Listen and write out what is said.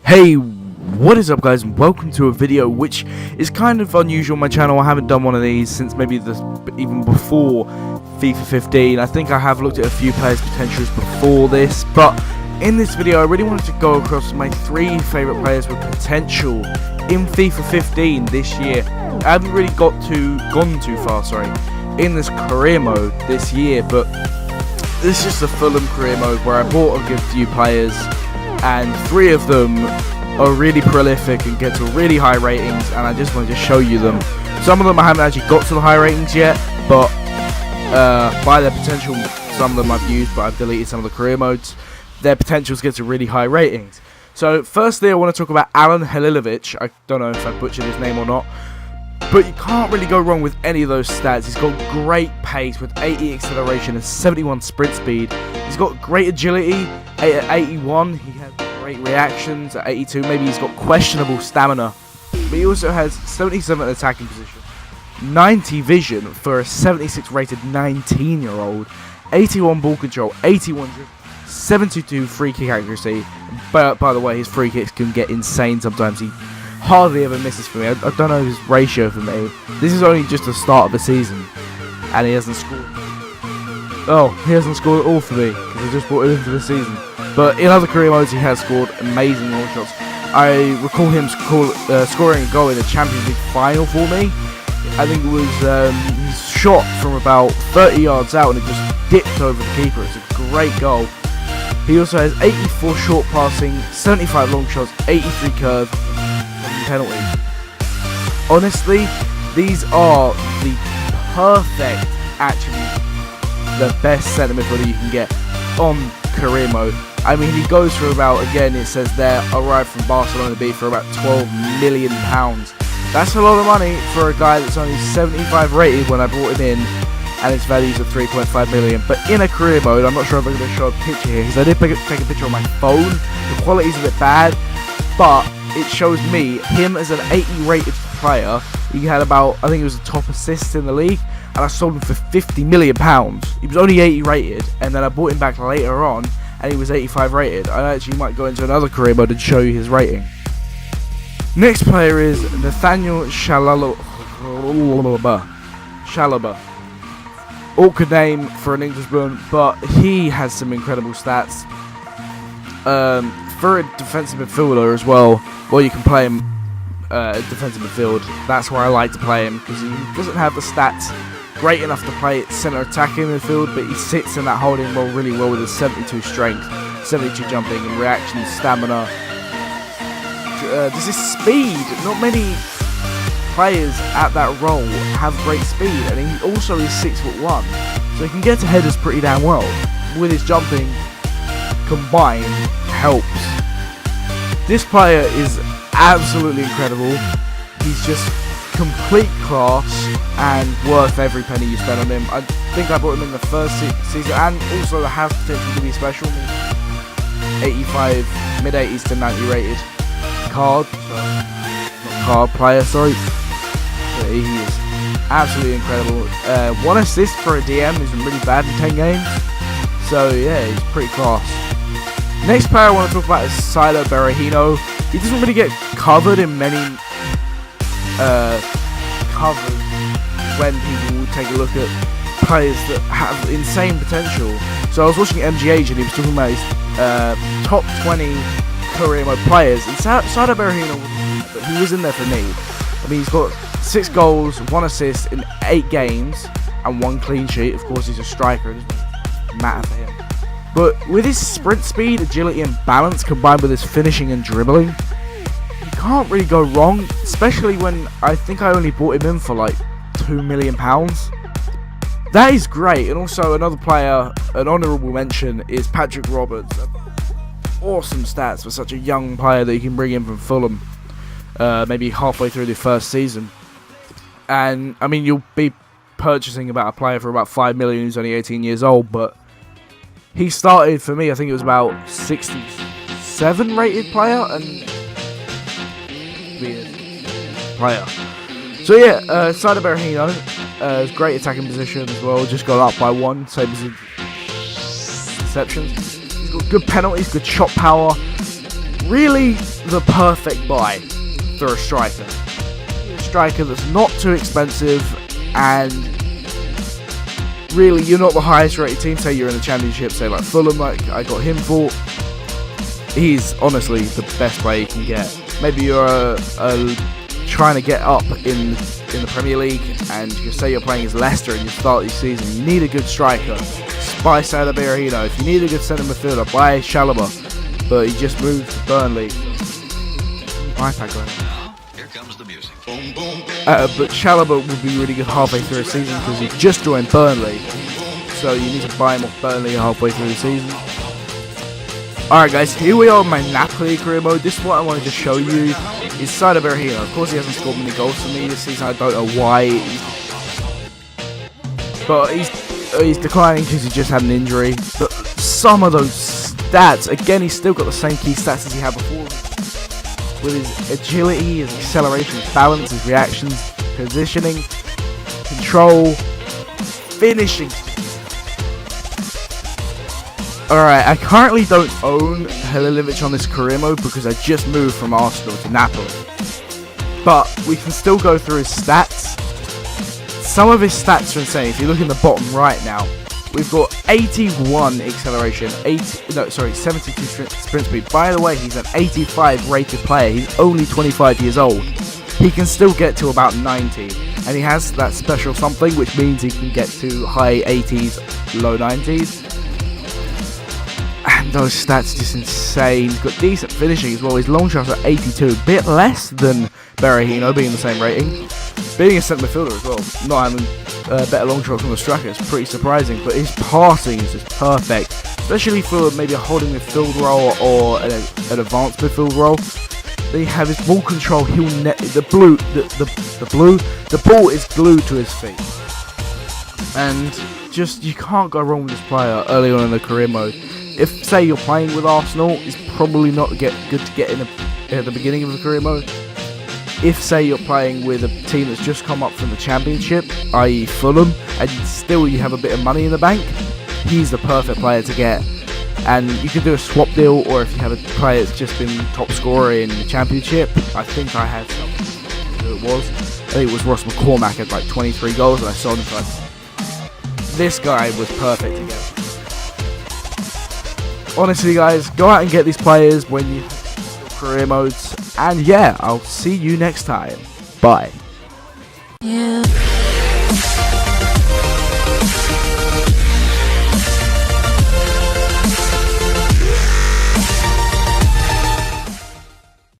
Hey, what is up guys, and welcome to a video which is kind of unusual on my channel. I haven't done one of these since maybe even before FIFA 15. I think I have looked at a few players' potentials before this, but in this video I really wanted to go across my 3 favourite players with potential in FIFA 15 this year. I haven't really gone too far, in this career mode this year, but this is just a Fulham career mode where I bought a good few players, and 3 of them are really prolific and get to really high ratings, and I just wanted to show you them. Some of them I haven't actually got to the high ratings yet, but by their potential, some of them I've used, but I've deleted some of the career modes. Their potentials get to really high ratings. So firstly I want to talk about Alan Halilovic. I don't know if I butchered his name or not, but you can't really go wrong with any of those stats. He's got great pace with 80 acceleration and 71 sprint speed. He's got great agility at 81. He has great reactions at 82. Maybe he's got questionable stamina, but he also has 77 attacking position, 90 vision for a 76 rated 19-year-old, 81 ball control, 81 dribble, 72 free kick accuracy. But by the way, his free kicks can get insane sometimes. He hardly ever misses for me. I don't know his ratio for me. This is only just the start of the season, and he hasn't scored. Oh, he hasn't scored at all for me because I just brought him in for the season. But in other career modes, he has scored amazing long shots. I recall him scoring a goal in the Champions League final for me. I think it was his shot from about 30 yards out, and it just dipped over the keeper. It's a great goal. He also has 84 short passing, 75 long shots, 83 curve, and penalties. Honestly, these are the perfect attributes, the best centre midfielder you can get on career mode. I mean, he goes for about, again it says there, arrived from Barcelona B for about £12 million. That's a lot of money for a guy that's only 75 rated when I brought him in, and his value's at 3.5 million. But in a career mode, I'm not sure if I'm going to show a picture here, because I did take a picture on my phone. The quality's a bit bad, but it shows me him as an 80 rated player. He had about, I think he was the top assist in the league, and I sold him for £50 million. He was only 80 rated, and then I bought him back later on, and he was 85 rated. I actually might go into another career mode and show you his rating. Next player is Nathaniel Chalobah. Awkward name for an Englishman, but he has some incredible stats. For a defensive midfielder as well, you can play him defensive midfield. That's where I like to play him, because he doesn't have the stats great enough to play at centre attacking midfield, but he sits in that holding role really well with his 72 strength, 72 jumping and reaction, stamina. This is speed. Not many players at that role have great speed, and he also is 6'1", so he can get to headers pretty damn well. With his jumping combined helps. This player is absolutely incredible. He's just complete class and worth every penny you spend on him. I think I bought him in the first season, and also the has potential to be special. 85, mid 80s to 90 rated card, not card player, sorry. But he is absolutely incredible. 1 assist for a DM is really bad in 10 games. So yeah, he's pretty class. Next player I want to talk about is Silo Berahino. He doesn't really get covered in many covers when people take a look at players that have insane potential. So I was watching MGH and he was talking about his top 20 career mode players, and Silo Berahino, he was in there for me. I mean, he's got 6 goals, 1 assist in 8 games, and 1 clean sheet. Of course, he's a striker, it doesn't matter for him. But with his sprint speed, agility and balance combined with his finishing and dribbling, you can't really go wrong, especially when I think I only bought him in for like £2 million. That is great. And also another player, an honourable mention, is Patrick Roberts. Awesome stats for such a young player that you can bring in from Fulham, maybe halfway through the first season. And I mean, you'll be purchasing about a player for about $5 million who's only 18 years old, but he started for me, I think it was about 67 rated player, and weird player. So yeah, Silo Berahino has great attacking position as well, just got up by 1, same as his receptions. He's got good penalties, good shot power, really the perfect buy for a striker. A striker that's not too expensive, and really you're not the highest rated team. Say you're in the Championship, say like Fulham, like I got him for. He's honestly the best player you can get. Maybe you're trying to get up in the Premier League, and you say you're playing as Leicester and you start this season. You need a good striker. Buy Berahino. If you need a good centre midfielder, buy Chalobah. But he just moved to Burnley. Here comes the music. But Chalobah would be really good halfway through a season because he just joined Burnley. So you need to buy him off Burnley halfway through the season. Alright guys, here we are in my Napoli career mode. This is what I wanted to show you. Is Berahino. Of course he hasn't scored many goals for me this season. I don't know why. But he's declining because he just had an injury. But some of those stats, again, he's still got the same key stats as he had before. With his agility, his acceleration, his balance, his reactions, positioning, control, finishing. Alright, I currently don't own Halilovic on this career mode because I just moved from Arsenal to Napoli. But we can still go through his stats. Some of his stats are insane. If you look in the bottom right now, we've got 81 acceleration, 72 sprint speed. By the way, he's an 85 rated player. He's only 25 years old. He can still get to about 90. And he has that special something, which means he can get to high 80s, low 90s. And those stats are just insane. He's got decent finishing as well. His long shots are 82, a bit less than Berahino, being the same rating. Being a centre midfielder as well, not having better long shots from the striker is pretty surprising. But his passing is just perfect, especially for maybe a holding midfield role or an advanced midfield role. They have his ball control. The ball is glued to his feet, and just you can't go wrong with this player early on in the career mode. If say you're playing with Arsenal, it's probably not good to get in at the beginning of the career mode. If say you're playing with a team that's just come up from the Championship, i.e. Fulham, and still you have a bit of money in the bank, he's the perfect player to get. And you can do a swap deal, or if you have a player that's just been top scorer in the Championship. I think I had something who it was. I think it was Ross McCormack had like 23 goals, and I sold him for like, this guy was perfect to get. Honestly guys, go out and get these players when you have career modes. And yeah, I'll see you next time. Bye. Yeah.